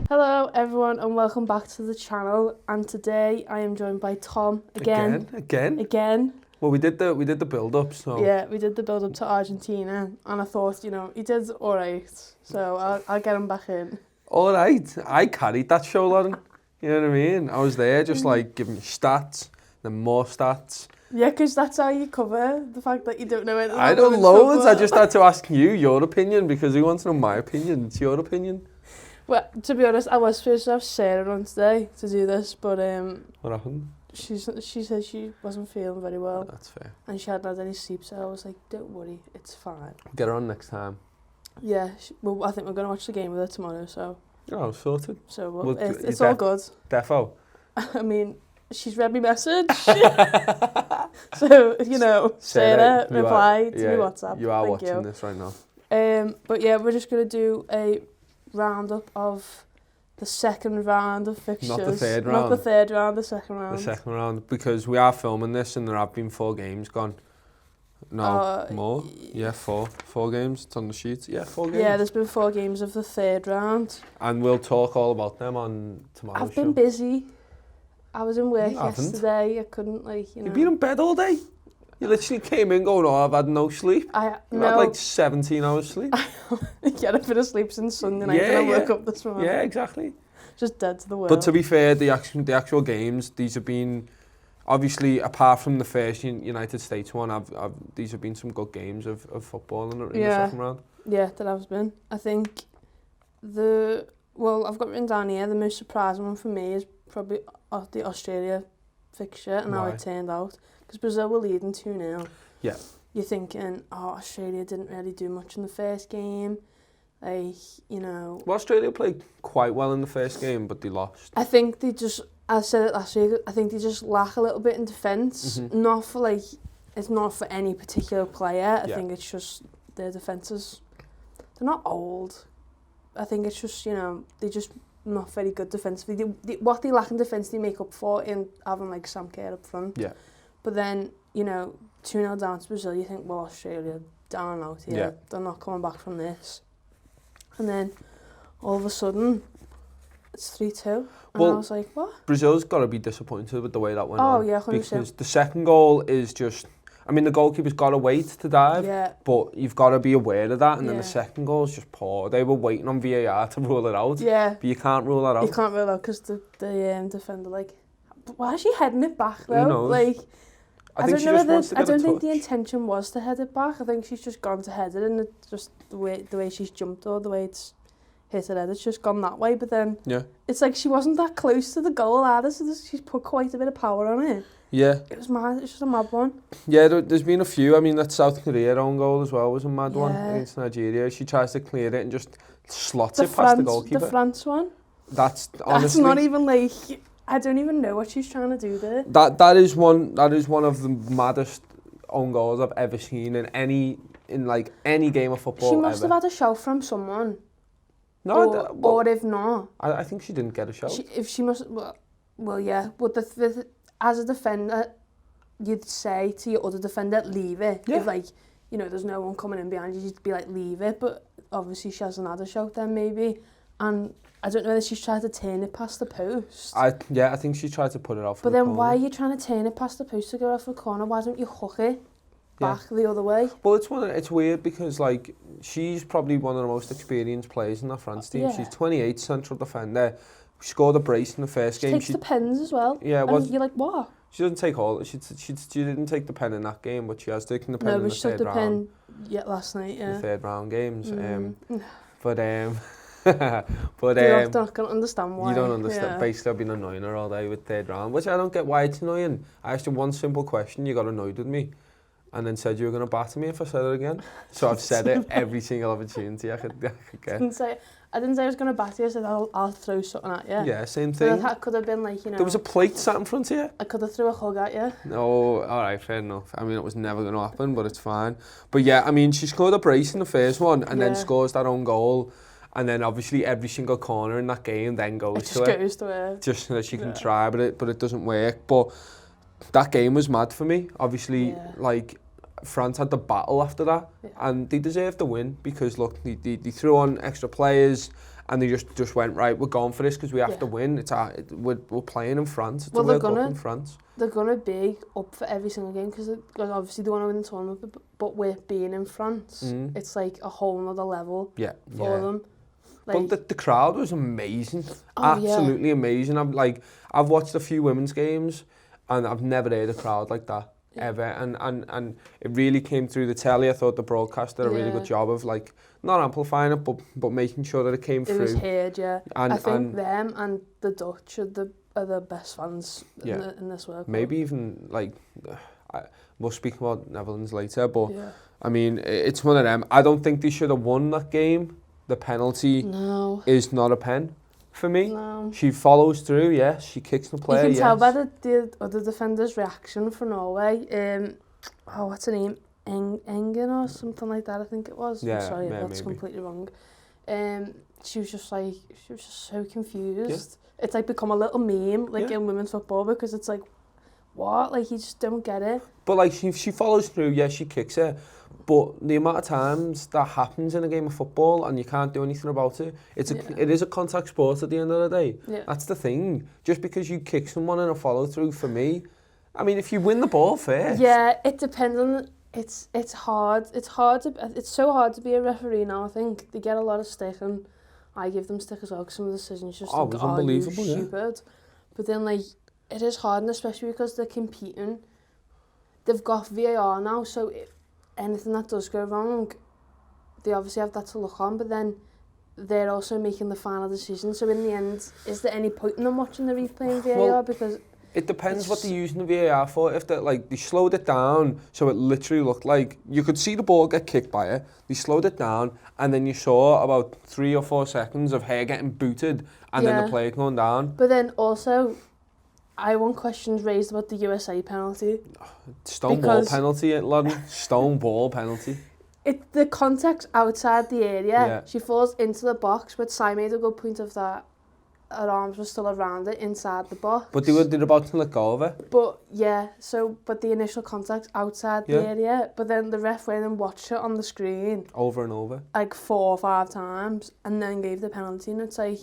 Hello everyone and welcome back to the channel, and today I am joined by Tom again. Well, we did the build up, so Yeah, we did the build up to Argentina and I thought, he did alright, so I'll get him back in. all right. I carried that show, Lauren. You know what I mean? I was there just like giving you stats, then more stats. Yeah, because that's how you cover the fact that you don't know anything. I don't loads. I just had to ask you your opinion because who wants to know my opinion? It's your opinion. Well, to be honest, I was supposed to have Sarah on today to do this, but What happened? she said she wasn't feeling very well. That's fair. And she hadn't had any sleep, so I was like, don't worry, it's fine. Get her on next time. Yeah, well, I think we're going to watch the game with her tomorrow, so Oh, sorted. It's all good. Defo. I mean, she's read my message. So, Sarah replied to my WhatsApp. You are Thank watching you. this right now. But yeah, we're just going to do a roundup of the second round of fixtures. Not the third round. Not the third round, the second round. The second round, because we are filming this and there have been 4 games gone. No, more? Yeah, 4 games. It's on the sheet. Yeah, 4 games. Yeah, there's been 4 games of the third round. And we'll talk all about them on tomorrow's I've been busy. I was in work yesterday. I couldn't, You've been in bed all day? You literally came in going, I've had no sleep. You had like 17 hours sleep. Yeah, I've been asleep since Sunday night and I woke up this morning. Yeah, exactly. Just dead to the world. But to be fair, the actual games, these have been, obviously, apart from the first United States one, these have been some good games of football in the second round. Yeah, there has been. I think I've got written down here, the most surprising one for me is probably the Australia fixture and how it turned out. Because Brazil were leading 2-0. Yeah. You're thinking, Australia didn't really do much in the first game. Well, Australia played quite well in the first game, but they lost. I think they just, I said it last week, I think they just lack a little bit in defence. Mm-hmm. It's not for any particular player. I think it's just their defences. They're not old. I think it's just, they're just not very good defensively. What they lack in defence, they make up for in having Sam Kerr up front. Yeah. But then, 2-0 down to Brazil, you think, well, Australia, down and out here. Yeah. They're not coming back from this. And then, all of a sudden, it's 3-2. And I was like, what? Brazil's got to be disappointed with the way that went on. Oh, yeah, 100%. Because the second goal is just... the goalkeeper's got to wait to dive, but you've got to be aware of that. And then the second goal is just poor. They were waiting on VAR to rule it out. Yeah. But you can't rule that out. You can't rule it out because the defender, why is she heading it back, though? Who knows? I don't think the intention was to head it back. I think she's just gone to head it, and it's just the way she's jumped or the way it's hit her head, it's just gone that way. But then it's like she wasn't that close to the goal either, so she's put quite a bit of power on it. Yeah. It was mad. It's just a mad one. Yeah, there's been a few. That South Korea own goal as well was a mad one against Nigeria. She tries to clear it and just slots it past the goalkeeper. The France one? That's honestly... That's not even I don't even know what she's trying to do there. That is one of the maddest own goals I've ever seen in any game of football. She must have had a shout from someone. No, or if not, I think she didn't get a shout. Yeah. But as a defender, you'd say to your other defender, leave it. Yeah. If there's no one coming in behind you, you'd be like, leave it. But obviously she hasn't had a shout then maybe, and I don't know whether she's tried to turn it past the post. I think she tried to put it off. But then why are you trying to turn it past the post to go off the corner? Why don't you hook it back the other way? Well, it's weird because she's probably one of the most experienced players in that France team. She's 28, central defender. She scored a brace in the first game. She takes the pens as well. Yeah, and you're like, what? She doesn't take all. She didn't take the pen in that game, but she has taken the pen in the third round. No, but she took the pen last night. Yeah. The third round games. But you're not going to understand why. You don't understand. Yeah. Basically, I've been annoying her all day with third round, which I don't get why it's annoying. I asked you one simple question, you got annoyed with me, and then said you were going to batter me if I said it again. So I've said it every single opportunity I could get. I didn't say I was going to batter you, I said I'll throw something at you. Yeah, same thing. That could have been There was a plate sat in front of you. I could have threw a hug at you. No, alright, fair enough. It was never going to happen, but it's fine. But yeah, she scored a brace in the first one, and then scores that own goal. And then obviously every single corner in that game then goes to her. Just so that she can try, but it doesn't work. But that game was mad for me. Obviously, France had the battle after that, and they deserved the win because look, they threw on extra players, and they just went, right, we're going for this because we have to win. We're playing in France. It's well, a World Cup in France. They're going to be up for every single game because obviously they want to win the tournament, but with being in France, it's like a whole other level for them. Like, but the crowd was amazing, absolutely amazing. I've watched a few women's games, and I've never heard a crowd like that ever. And it really came through the telly. I thought the broadcast did a really good job of like not amplifying it, but making sure that it came through. It was heard, And I think them and the Dutch are the best fans in this World Cup. Maybe even like we'll speak about Netherlands later, but I mean it's one of them. I don't think they should have won that game. The penalty is not a pen for me. No. She follows through, yes. She kicks the player, you can tell by the other defender's reaction for Norway. What's her name? Engen or something like that, I think it was. Yeah, I'm sorry, that's maybe. completely wrong. She was just so confused. Yeah. It's like become a little meme, like in women's football, because it's like, what? Like, you just don't get it. But like, she follows through, she kicks it. But the amount of times that happens in a game of football and you can't do anything about it, it is a contact sport at the end of the day. Yeah. That's the thing. Just because you kick someone in a follow through, for me, I mean, if you win the ball first. Yeah, it depends on. It's hard. It's so hard to be a referee now. I think they get a lot of stick, and I give them stick as well because some of the decisions just think, unbelievable, stupid. But then like it is hard, and especially because they're competing. They've got VAR now, so anything that does go wrong, they obviously have that to look on, but then they're also making the final decision. So in the end, is there any point in them watching the replay in VAR? Well, because it depends what they're using the VAR for. If they slowed it down, so it literally looked like you could see the ball get kicked by it, they slowed it down, and then you saw about 3 or 4 seconds of her getting booted, and then the player going down. But then also, I want questions raised about the USA penalty. Stonewall penalty, Lauren. Stonewall penalty. The context outside the area, she falls into the box, but Si made a good point of that. Her arms were still around it inside the box. But they're about to let go of it. But but the initial contact outside the area, but then the ref went and watched it on the screen. Over and over. Like 4 or 5 times, and then gave the penalty, and it's like,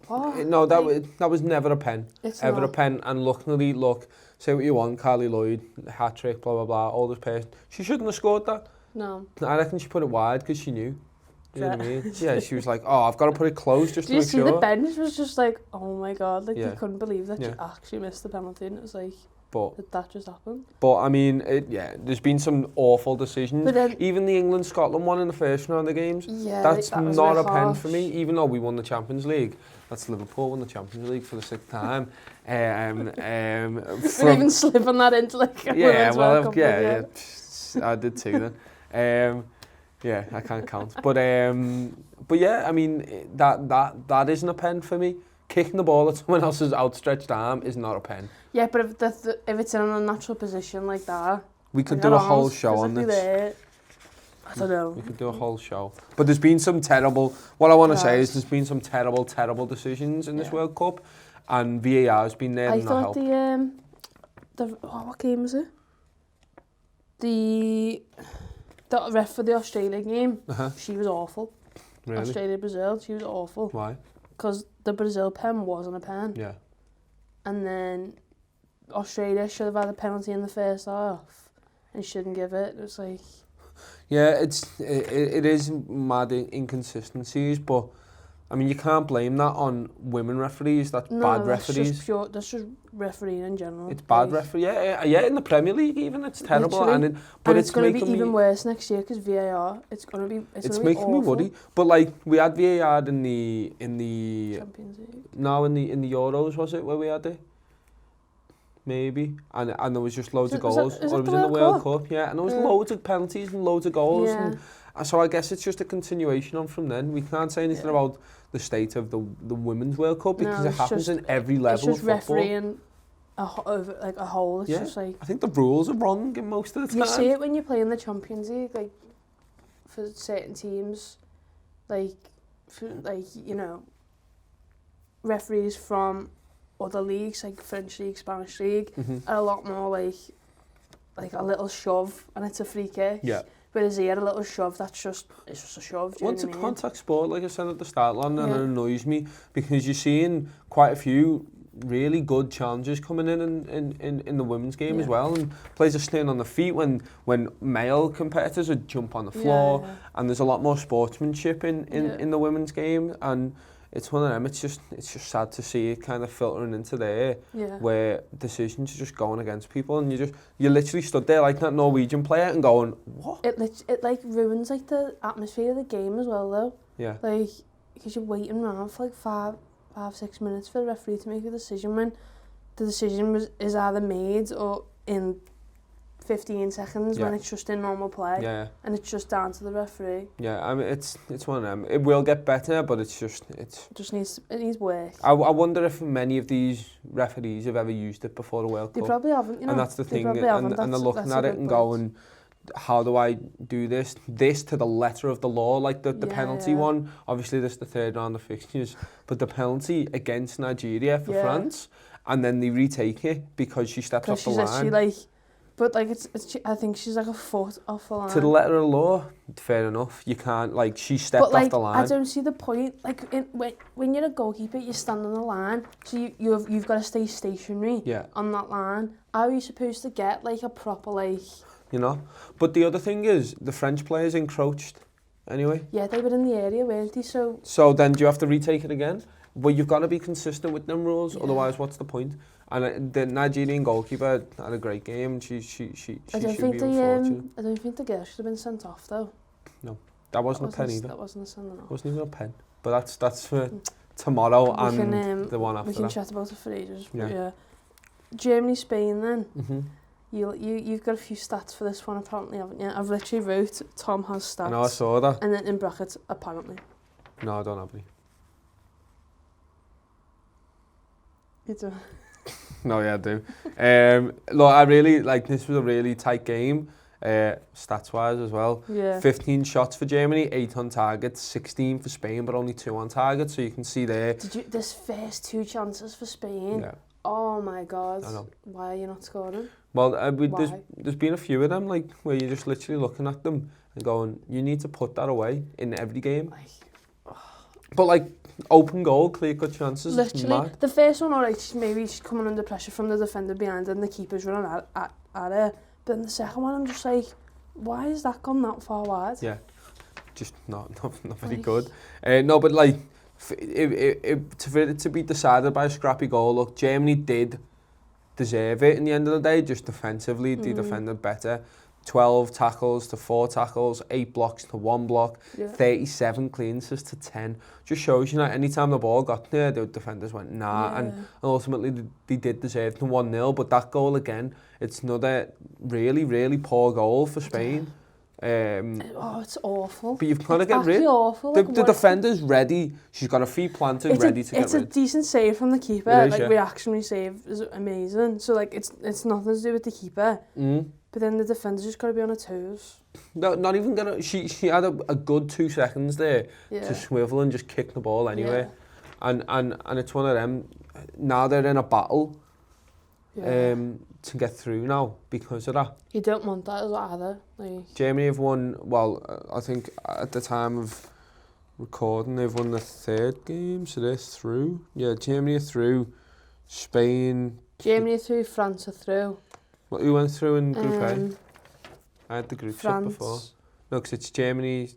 what? No, that was never a pen. It's ever not. A pen. And luckily, look, say what you want, Carly Lloyd, hat trick, blah, blah, blah, all this person. She shouldn't have scored that. No. I reckon she put it wide because she knew. You know what I mean? Yeah, she was like, I've got to put it close just to make sure. Did you see the bench was just like, oh my God, like they couldn't believe that she actually missed the penalty, and it was like, that just happened. But I mean, there's been some awful decisions. But then, even the England-Scotland one in the first round of the games, that's that not a pen for me, even though we won the Champions League. That's Liverpool won the Champions League for the 6th time. We're even slipping that into like a I did too then. Yeah, I can't count. But yeah, I mean, that isn't a pen for me. Kicking the ball at someone else's outstretched arm is not a pen. Yeah, but if it's in an unnatural position like that, we could do a whole show on this. I don't know. We could do a whole show. But there's been some terrible, what I want to say is there's been some terrible decisions in this World Cup, and VAR has been there and not helped. I thought what game was it? The ref for the Australia game, she was awful. Really? Australia-Brazil, she was awful. Why? Because the Brazil pen wasn't a pen. Yeah. And then Australia should have had a penalty in the first half and shouldn't give it. It was like... Yeah, it is mad inconsistencies, but I mean, you can't blame that on women referees. That's bad referees. That's just refereeing in general. It's bad referee. Yeah, in the Premier League even, it's terrible. But it's going to be even worse next year because VAR. It's making me worry. But like, we had VAR in the Champions League. No, in the Euros, was it where we had it? Maybe, and there was just loads of goals. It was in the World Cup, and there was loads of penalties and loads of goals. Yeah. And so I guess it's just a continuation on from then. We can't say anything about the state of the Women's World Cup because it happens in every level of football. It's just refereeing a whole. It's just like... I think the rules are wrong in most of the time. You see it when you play in the Champions League, like, for certain teams, like you know, referees from other leagues, like French League, Spanish League, are a lot more like a little shove and it's a free kick. Yeah. his ear a little shove, it's just a shove. Once a contact sport, like I said at the start, London, and it annoys me because you're seeing quite a few really good challenges coming in the women's game as well, and players are staying on the feet when male competitors would jump on the floor, and there's a lot more sportsmanship in the women's game, and it's one of them. It's just sad to see it kind of filtering into there, where decisions are just going against people, and you literally stood there like that Norwegian player and going, what? It like ruins like the atmosphere of the game as well though. Yeah. Like, because you're waiting around for like 5-6 minutes for the referee to make a decision when the decision is either made or in 15 seconds when it's just in normal play, and it's just down to the referee. Yeah, I mean it's one of them. It will get better, but it needs work. I wonder if many of these referees have ever used it before the World Cup. They probably haven't, you know. And that's the thing, and they're looking at it and going, how do I do this to the letter of the law, like the penalty one. Obviously this is the third round of fixtures, but the penalty against Nigeria for France, and then they retake it because she stepped off the line. But like I think she's like a foot off the line. To the letter of the law, fair enough. You can't, like, she stepped off the line. I don't see the point. Like when you're a goalkeeper, you stand on the line, so you've got to stay stationary on that line. How are you supposed to get like a proper like? You know, but the other thing is the French players encroached anyway. Yeah, they were in the area, weren't they? So then do you have to retake it again? Well, you've got to be consistent with them rules, otherwise what's the point? And the Nigerian goalkeeper had a great game. She should be unfortunate. I don't think the girl should have been sent off though. No, that wasn't a pen either. That wasn't a sending off. Wasn't even a pen. But that's for tomorrow and the one after that. We can chat about it for ages. Yeah. Germany, Spain then. Mm-hmm. You've got a few stats for this one apparently, haven't you? I've literally wrote Tom has stats. I know, I saw that. And then in brackets, apparently. No, I don't have any. You do? No, yeah, I do. Look, I really, like, this was a really tight game, stats-wise as well. Yeah. 15 shots for Germany, 8 on target, 16 for Spain, but only 2 on target, so you can see there. This first 2 chances for Spain? Yeah. Oh my God. I know. Why are you not scoring? Well, there's been a few of them, like, where you're just literally looking at them and going, you need to put that away in every game. But, like, open goal, clear-cut chances. Literally. The first one, alright, maybe she's coming under pressure from the defender behind her and the keeper's running at her. But then the second one, I'm just like, why has that gone that far wide? Yeah. Just not very good. No, but, like, for it to be decided by a scrappy goal, look, Germany did deserve it in the end of the day, just defensively, they defended better. 12 tackles to 4 tackles, 8 blocks to 1 block, 37 clearances to 10. Just shows you that anytime the ball got there, the defenders went nah, and ultimately they did deserve to 1-0, but that goal again, it's another really, really poor goal for Spain. It's awful. But you've got to get rid. Awful. The defender's ready. She's got her feet planted, ready to get rid. It's a decent save from the keeper. Reactionary save is amazing. So like it's nothing to do with the keeper. But then the defender's just got to be on her toes. No, not even gonna. She had a good 2 seconds there to swivel and just kick the ball anyway. Yeah. And it's one of them. Now they're in a battle. To get through now because of that. You don't want that as well either. Like. Germany have won, well, I think at the time of recording they've won the 3rd game, so they're through. Yeah, Germany are through, Spain... Germany are through, France are through. Well, who went through in Group A? I had the groups up before. No, because it's Germany,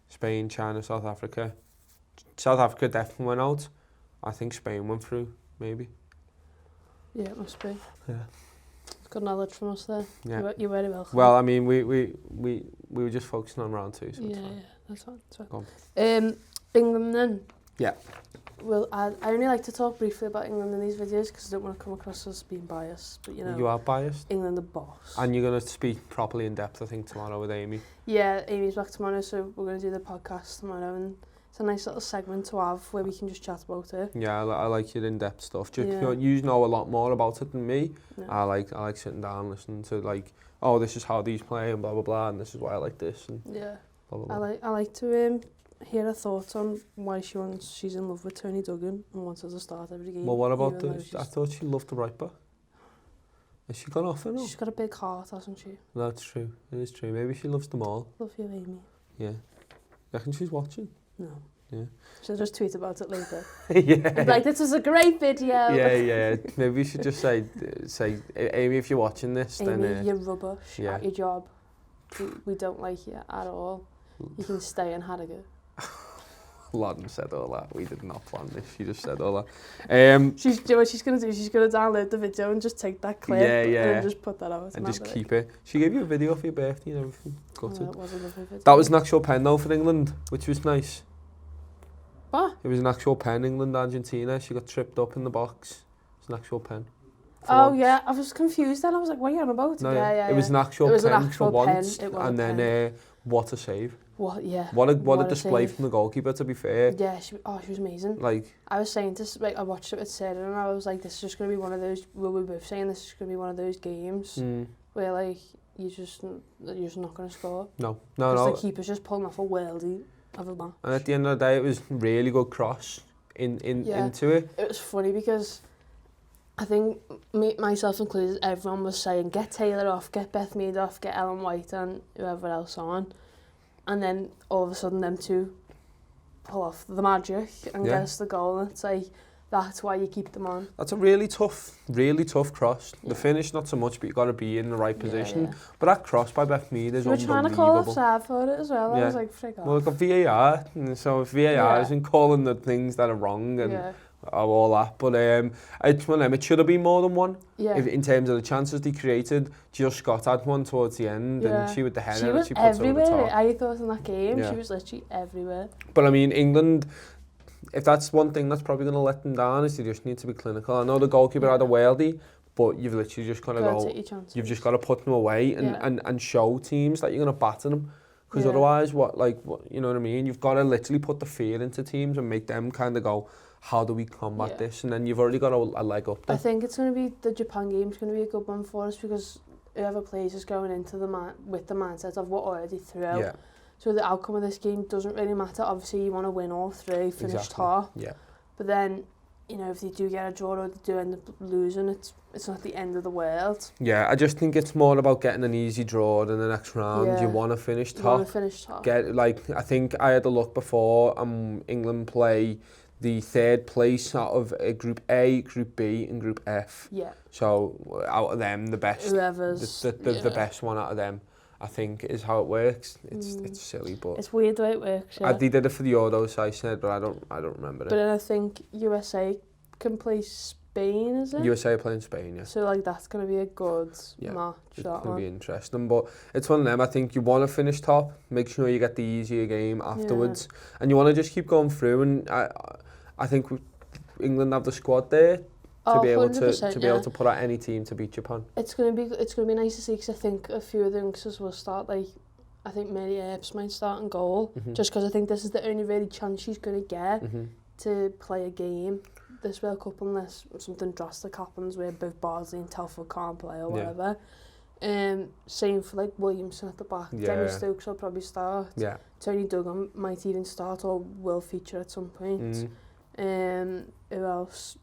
Spain, China, South Africa. South Africa definitely went out. I think Spain went through, maybe. Yeah, it must be. Yeah. Good knowledge from us there. Yeah. You're very welcome. Well, I mean, we were just focusing on round 2, so that's fine. That's fine. England then. Yeah. Well, I only like to talk briefly about England in these videos because I don't want to come across as being biased, but you know. You are biased? England the boss. And you're going to speak properly in depth, I think, tomorrow with Amy. Yeah, Amy's back tomorrow, so we're going to do the podcast tomorrow, and it's a nice little segment to have where we can just chat about it. Yeah, I like your in-depth stuff. You know a lot more about it than me. Yeah. I like sitting down and listening to like, oh, this is how these play and blah blah blah, and this is why I like this and blah blah blah. I like to hear her thoughts on why she's in love with Tony Duggan and wants her to start every game. Well, what about I thought she loved the right back. Has she gone off or not? She's got a big heart, hasn't she? That's true. It is true. Maybe she loves them all. Love you, Amy. Yeah. Reckon she's watching? No. Yeah. She'll just tweet about it later. Yeah. Like, this was a great video. Yeah. Maybe we should just say, Amy, if you're watching this, Amy, then... you're rubbish at your job. We don't like you at all. You can stay in Harrogate. Lauren said all that. We did not plan this. She just said all that. She's, do you know what she's going to do? She's going to download the video and just take that clip and just put that out. And just keep it. She gave you a video for your birthday and everything. Got it. That was a lovely video. That was an actual pen though for England, which was nice. What? It was an actual pen, England, Argentina. She got tripped up in the box. It's an actual pen. Oh yeah, I was confused then. I was like, what are you on about? No, yeah. It was an actual pen for once. It was and then what a save. What? Yeah. What a display from the goalkeeper, to be fair. Yeah, she was amazing. Like, I was saying this, like, I watched it with Sarah and I was like, this is just going to be one of those, we were both saying this is going to be one of those games where, like, you're just not going to score. No. Because the keeper's just pulling off a worldie of a match. And at the end of the day, it was really good cross into it. It was funny because I think myself included, everyone was saying, get Taylor off, get Beth Mead off, get Ellen White and whoever else on. And then all of a sudden them two pull off the magic and get us the goal. And it's like, that's why you keep them on. That's a really tough cross. The finish, not so much, but you've got to be in the right position. Yeah. But that cross by Beth Mead is unbelievable. You were trying to call offside for it as well. I was like, frick off. Well, we've got VAR, and so if VAR isn't calling the things that are wrong and all that. But it's one of them. It should have been more than one. Yeah. In terms of the chances they created, Jill Scott had one towards the end, and she with the header. She was she puts everywhere. Over the top. I thought in that game, she was literally everywhere. But I mean, England, if that's one thing that's probably going to let them down, is they just need to be clinical. I know the goalkeeper had a worldie, but you've literally just got to go. You've just got to put them away and show teams that you're going to batter them. Because otherwise, what you know what I mean? You've got to literally put the fear into teams and make them kind of go, how do we combat this? And then you've already got a leg up there. I think it's going to be, the Japan game's going to be a good one for us because whoever plays is going into with the mindset of what already through. Yeah. So the outcome of this game doesn't really matter. Obviously, you want to win all three, finish top. Yeah. But then, you know, if they do get a draw or they do end up losing, it's not the end of the world. Yeah, I just think it's more about getting an easy draw in the next round. Yeah. You want to finish top. You want to finish top. I think I had a look before. England play the third place out of Group A, Group B, and Group F. Yeah. So out of them, the best. Whoever's the best one out of them, I think, is how it works. It's silly, but it's weird the way it works. Yeah. They did it for the Euros, I said, but I don't remember it. But then I think USA can play Spain, is it? USA are playing Spain, yeah. So like that's going to be a good match. It's going to be interesting, but it's one of them. I think you want to finish top, make sure you get the easier game afterwards, and you want to just keep going through. And I think England have the squad there to be able to put out any team to beat Japan. It's going to be nice to see because I think a few of the youngsters will start. Like I think Mary Earps might start in goal, just because I think this is the only really chance she's going to get to play a game this World Cup unless something drastic happens where both Bardsley and Telford can't play or whatever. Same for like Williamson at the back. Demi Stokes will probably start. Yeah. Tony Duggan might even start or will feature at some point. Who else?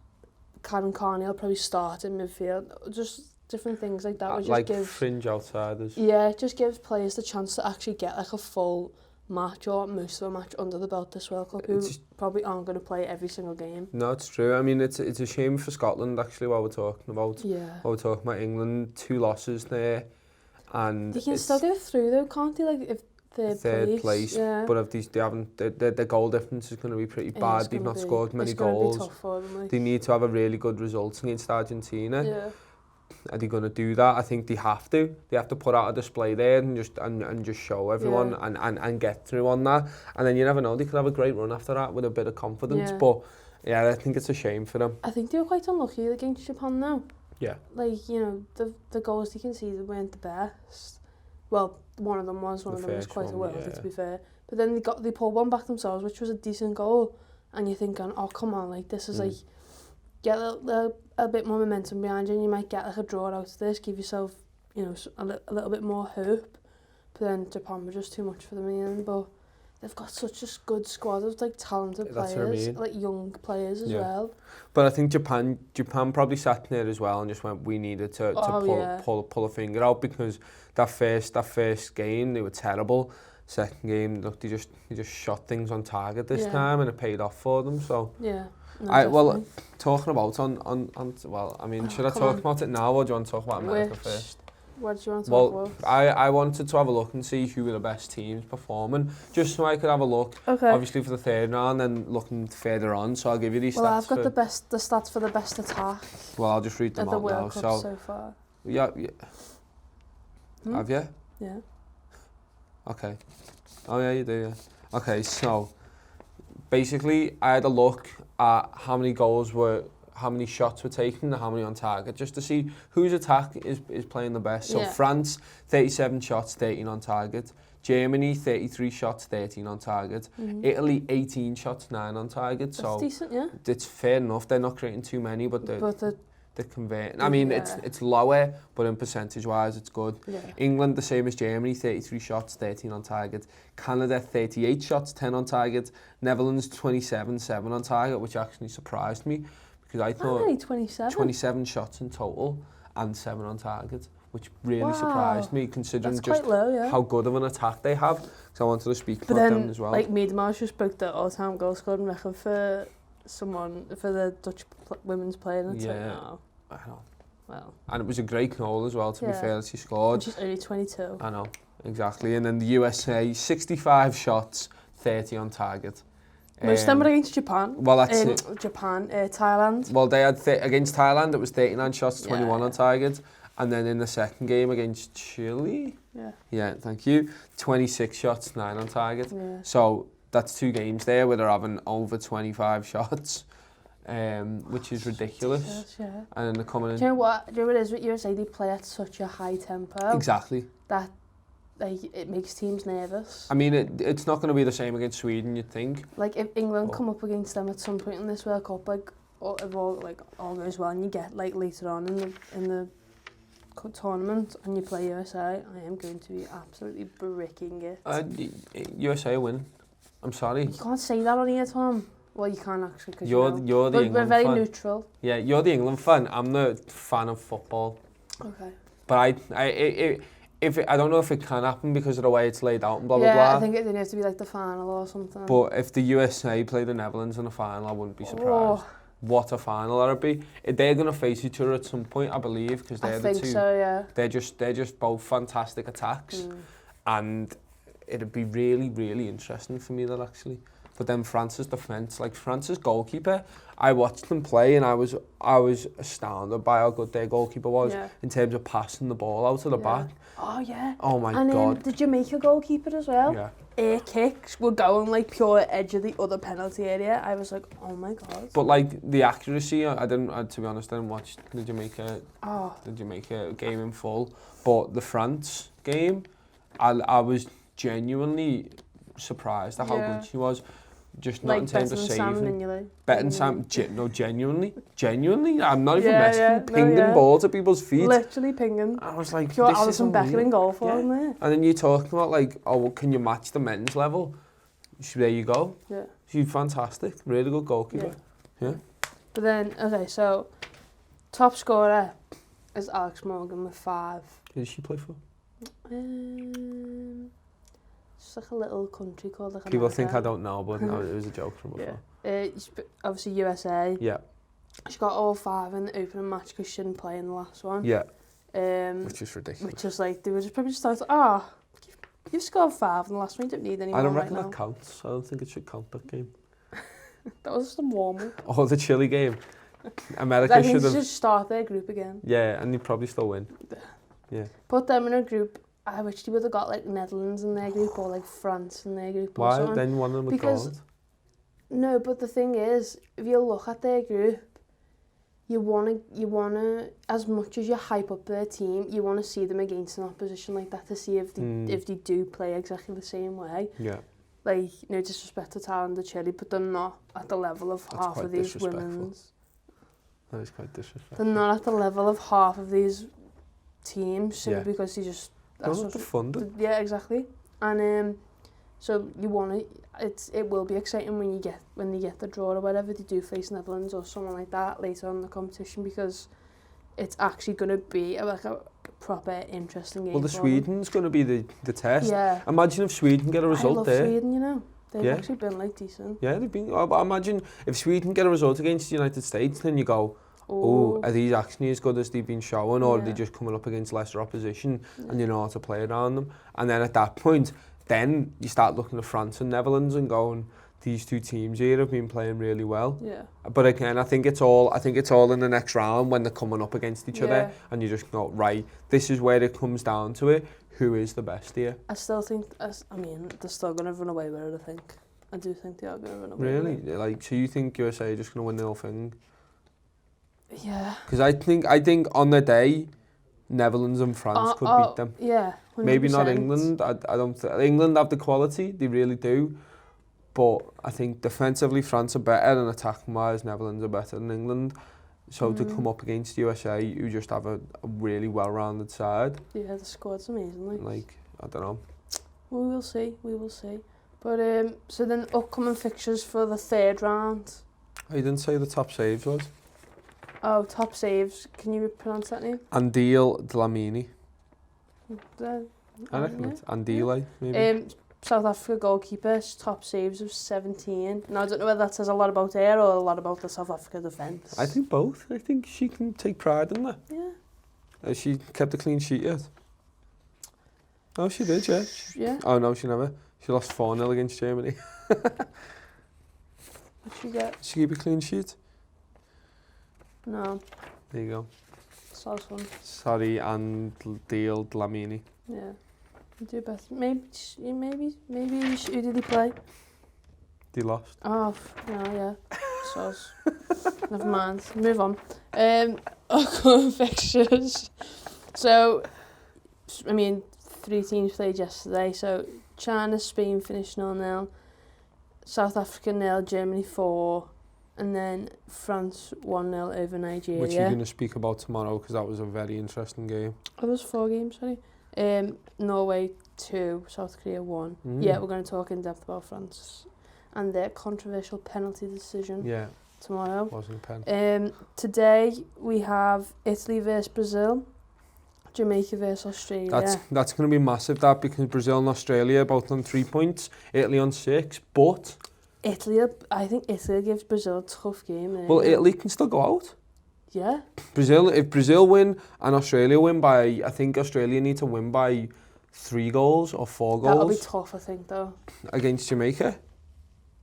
Karen Carney will probably start in midfield. Just different things like that. Like fringe outsiders. Yeah, it just gives players the chance to actually get like a full match or most of a match under the belt this World Cup who probably aren't going to play every single game. No, it's true. I mean, it's a shame for Scotland actually while we're talking about. Yeah. While we're talking about England, 2 losses there. And they can still go through though, can't they? Like if third place. Yeah. But if they haven't, their goal difference is going to be pretty bad. They've not scored many goals. It's going to be tough for them. Like. They need to have a really good result against Argentina. Yeah. Are they going to do that? I think they have to. They have to put out a display there and just show everyone and get through on that. And then you never know, they could have a great run after that with a bit of confidence. Yeah. But yeah, I think it's a shame for them. I think they were quite unlucky against Japan now. Yeah. Like, you know, the goals they conceded weren't the best. Well, one of them was quite a worldie, to be fair. But then they pulled one back themselves, which was a decent goal. And you're thinking, oh, come on, like, this is like, get a bit more momentum behind you and you might get like a draw out of this, give yourself, you know, a little bit more hope. But then Japan were just too much for them in the end. But they've got such a good squad of like talented That's players, what I mean. like young players as well. But I think Japan probably sat there as well and just went, we needed to pull a finger out, because that first game they were terrible. Second game, look, they just shot things on target this time, and it paid off for them. So well, talking about well, I mean, should I talk about it now, or do you want to talk about America first? What do you want to talk about? I wanted to have a look and see who were the best teams performing, just so I could have a look. Okay. Obviously for the third round, and looking further on. So I'll give you these stats. Well, I've got the stats for the best attack. Well, I'll just read them out now. So far. Yeah. Have you? Yeah. Okay. Oh yeah, you do. Yeah. Okay, so basically, I had a look at how many shots were taken and how many on target, just to see whose attack is playing the best. So France, 37 shots, 13 on target. Germany, 33 shots, 13 on target. Italy, 18 shots, 9 on target. That's decent, yeah. It's fair enough. They're not creating too many, but they're converting. I mean, it's lower, but in percentage-wise, it's good. Yeah. England, the same as Germany, 33 shots, 13 on target. Canada, 38 shots, 10 on target. Netherlands, 27, 7 on target, which actually surprised me, because I thought 27 shots in total and 7 on target, which really surprised me, considering just how good of an attack they have. So I wanted to speak about them as well. Like Miedemar just broke the all-time goal scoring record for the Dutch women's player, and it's like, no. I know. Well. And it was a great goal as well, to be fair, she scored. And she's only 22. I know, exactly. And then the USA, 65 shots, 30 on target. Most of them were against Japan. Well, that's it. Thailand. Well, they had against Thailand, it was 39 shots, 21 on target. And then in the second game against Chile, thank you, 26 shots, 9 on target. Yeah. So that's 2 games there where they're having over 25 shots, which is ridiculous. Yeah. And then they're coming in. Do you know what it is with USA? They play at such a high tempo. Exactly. That it makes teams nervous. I mean, it's not going to be the same against Sweden, you'd think. Like if England come up against them at some point in this World Cup, like if all goes well, and you get like later on in the tournament and you play USA, I am going to be absolutely bricking it. USA win. I'm sorry. You can't say that on here, Tom. Well, you can't actually, because you're the England we're very fan. Neutral. Yeah, you're the England fan. I'm the fan of football. Okay. But I don't know if it can happen because of the way it's laid out and blah blah blah. Yeah, I think it needs to be like the final or something. But if the USA play the Netherlands in the final, I wouldn't be surprised. What a final that would be. They're going to face each other at some point, I believe, because they're the two. I think so, yeah. They're just both fantastic attacks, and it'd be really, really interesting for me that actually. But then France's defence, like France's goalkeeper, I watched them play and I was astounded by how good their goalkeeper was in terms of passing the ball out of the back. Oh yeah. Oh my God. And the Jamaica goalkeeper as well. Yeah. Air kicks were going like pure edge of the other penalty area. I was like, oh my God. But like the accuracy, to be honest, I didn't watch the Jamaica game in full. But the France game, I was genuinely surprised at how good she was. Just not like in terms of saving. Better than Sam, no, genuinely. I'm not even messing. Pinging balls at people's feet. Literally pinging. I was like, pure Alison Becker in goal for him there. And then you're talking about like, oh, can you match the men's level? There you go. Yeah. She's fantastic. Really good goalkeeper. Yeah. But then, okay, so top scorer is Alex Morgan with 5. Who does she play for? It's like a little country called like People think I don't know, but no, it was a joke from before. Obviously USA. Yeah. She got all 5 in the opening match because she didn't play in the last one. Yeah. Which is ridiculous. Which is like, they were just probably just like, you've scored 5 in the last one, you don't need any more. I don't reckon that counts. I don't think it should count, that game. That was just a warm-up. Oh, the Chile game. America should have... They should start their group again. Yeah, and they'd probably still win. Yeah. Put them in a group. I wish they would have got like Netherlands in their group or like France in their group. Why? Or something. Then one of them would go. No, but the thing is, if you look at their group, you wanna, as much as you hype up their team, you wanna see them against an opposition like that to see if they do play exactly the same way. Yeah. Like, no disrespect to Thailand or Chile, but they're not at the level of half of these women's. That is quite disrespectful. They're not at the level of half of these teams simply because they just. That's what the fun. Yeah, exactly. And So you want to, it will be exciting when they get the draw or whatever, they do face Netherlands or someone like that later on in the competition, because it's actually going to be like a proper interesting game. Well, the Sweden's going to be the test. Yeah. Imagine if Sweden get a result I love there. Sweden, you know. They've actually been like decent. Yeah, they've been. I imagine if Sweden get a result against the United States, then you go, oh, are these actually as good as they've been showing, or are they just coming up against lesser opposition and you know how to play around them? And then at that point, then you start looking at France and Netherlands and going, these two teams here have been playing really well. Yeah. But again, I think it's all in the next round when they're coming up against each other, and you just go, right, this is where it comes down to it. Who is the best here? I still think, I mean, they're still going to run away with it, I think. I do think they are going to run away Really? with it. Like, so you think USA are just going to win the whole thing? Yeah. Because I think on the day, Netherlands and France could beat them. Yeah, 100%. Maybe not England. I don't. England have the quality, they really do. But I think defensively France are better, and attacking-wise Netherlands are better than England. So to come up against USA, you just have a really well-rounded side. Yeah, the squad's amazing. Like, I don't know. We will see. But so then upcoming fixtures for the third round. I didn't say the top saves was. Oh, top saves. Can you pronounce that name? Andile Dlamini. I reckon Yeah. it's Andile, maybe. South Africa goalkeeper's top saves of 17. Now, I don't know whether that says a lot about her or a lot about the South Africa defence. I think both. I think she can take pride in that. Yeah. Has she kept a clean sheet yet? Oh, she did, yeah. Yeah. Oh, no, she never. She lost 4-0 against Germany. What she get? Did she keep a clean sheet? No. There you go. Sauce one. Sorry, Andile Dlamini. Yeah. You do better. Maybe. Who did he play? They lost. Oh, no, yeah. Sauce. Never mind. Move on. Upcoming fixtures. So, I mean, 3 teams played yesterday. So, China, Spain finished 0-0. South Africa 0, Germany 4. And then France 1-0 over Nigeria. Which you're going to speak about tomorrow, because that was a very interesting game. Oh, there was 4 games, sorry. Norway 2, South Korea 1. Yeah, we're going to talk in depth about France and their controversial penalty decision tomorrow. Wasn't a pen. Today we have Italy versus Brazil, Jamaica versus Australia. That's going to be massive, that, because Brazil and Australia are both on 3 points, Italy on 6, but... I think Italy gives Brazil a tough game. Well, Italy can still go out. Yeah. If Brazil win and Australia win by, I think Australia need to win by 3 goals or 4 goals. That'll be tough, I think, though. Against Jamaica.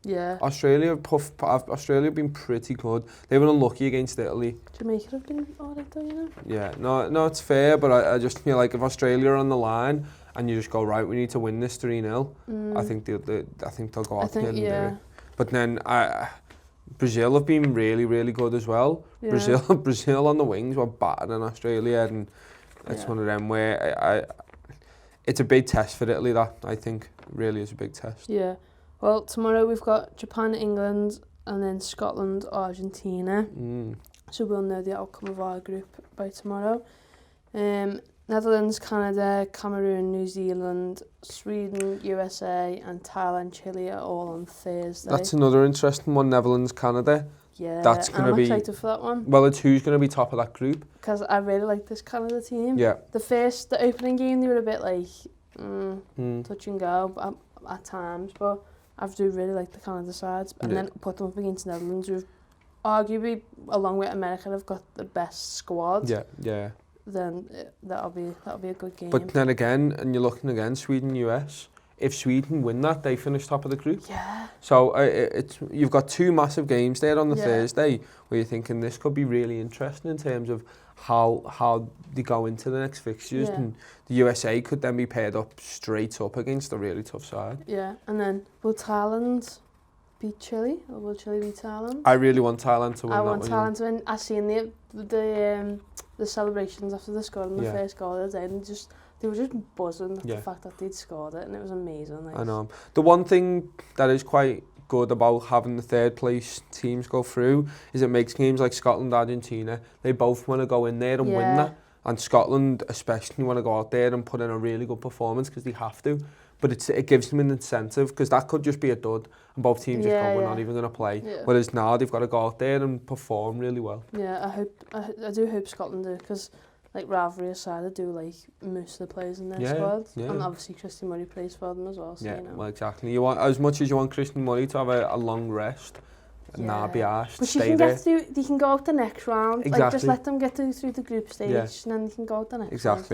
Yeah. Australia have been pretty good. They were unlucky against Italy. Jamaica have been alright, though, you know. Yeah, no, it's fair, but I just feel like if Australia are on the line and you just go, right, we need to win this 3-0, I think they'll go out there and do it. But then Brazil have been really, really good as well. Yeah. Brazil on the wings were better than Australia, and it's one of them where it's a big test for Italy, that, I think, really is a big test. Yeah. Well, tomorrow we've got Japan, England, and then Scotland, Argentina. So we'll know the outcome of our group by tomorrow. Netherlands, Canada, Cameroon, New Zealand, Sweden, USA, and Thailand, Chile are all on Thursday. That's another interesting one, Netherlands, Canada. Yeah, that's going to be... I'm excited for that one. Well, it's who's going to be top of that group. Because I really like this Canada team. Yeah. The opening game, they were a bit like touch and go at times, but I do really like the Canada sides. And then put them up against Netherlands, who've arguably, along with America, have got the best squad. Yeah. Then that'll be a good game. But then again, and you're looking again, Sweden, US. If Sweden win that, they finish top of the group. Yeah. So you've got 2 massive games there on the Thursday, where you're thinking this could be really interesting in terms of how they go into the next fixtures, and the USA could then be paired up straight up against a really tough side. Yeah, and then will Thailand beat Chile, or will Chile beat Thailand? I really want Thailand to win. I want Thailand to win. I seen the celebrations after they scored in the first goal of the day, and they were just buzzing at the fact that they'd scored it, and it was amazing. Like. I know. The one thing that is quite good about having the 3rd place teams go through is it makes games like Scotland, Argentina, they both want to go in there and win that. And Scotland especially want to go out there and put in a really good performance because they have to. but it gives them an incentive, because that could just be a dud and both teams just go, we're not even going to play. Whereas now they've got to go out there and perform really well. Yeah, I do hope Scotland do, because like rivalry aside, they do like most of the players in their squad, and obviously Christian Murray plays for them as well. So, you know. Well, exactly. You want, as much as you want Christian Murray to have a long rest, nah, be arsed, but stay there. They can go out the next round. Like, just let them get through the group stage, and then they can go out the next round. If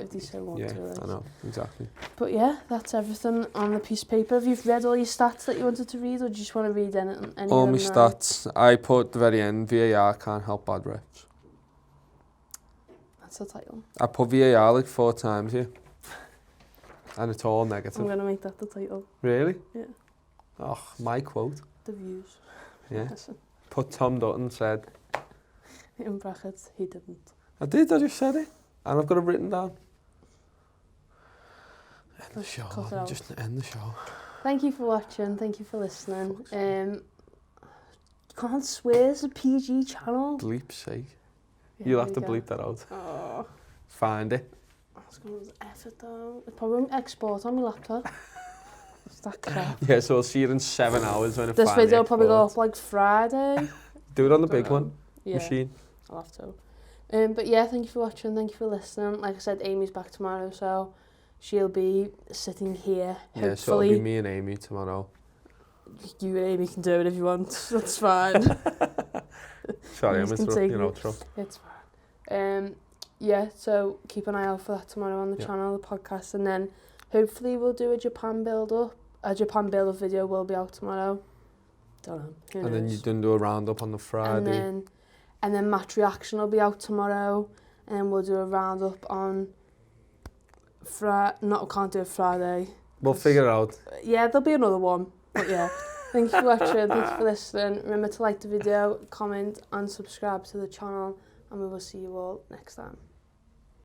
they so want to. Like. I know, exactly. But yeah, that's everything on the piece of paper. Have you read all your stats that you wanted to read, or do you just want to read any all my stats. I put at the very end, VAR can't help bad refs. That's the title. I put VAR like 4 times here. And it's all negative. I'm going to make that the title. Really? Yeah. Oh, my quote. The views. Yeah. Put Tom Dutton said. In brackets, he didn't. I did, I just said it. And I've got it written down. End the show. Just end the show. Thank you for watching. Thank you for listening. You can't swear, it's a PG channel. Bleep's sake. Yeah, you'll have to bleep that out. Oh. Find it. That's going to effort though. It's probably export on my laptop. It's that crap. Yeah, so I'll see you in 7 hours when it this video will probably go up like Friday. Do it on the big one. Machine. I'll have to. But yeah, thank you for watching. Thank you for listening. Like I said, Amy's back tomorrow, so she'll be sitting here. Hopefully. Yeah, so it'll be me and Amy tomorrow. You and Amy can do it if you want. That's fine. Sorry, I'm interrupting your outro. It's fine. Yeah, so keep an eye out for that tomorrow on the channel, the podcast, and then hopefully we'll do a Japan build-up. A Japan build-up video will be out tomorrow. Don't know. Who knows? Then you done do a roundup on the Friday. And then match reaction will be out tomorrow, and then we'll do a roundup on can't do it Friday. We'll figure it out. Yeah, there'll be another one. But yeah. Thank you for watching, thank you for listening. Remember to like the video, comment and subscribe to the channel, and we will see you all next time.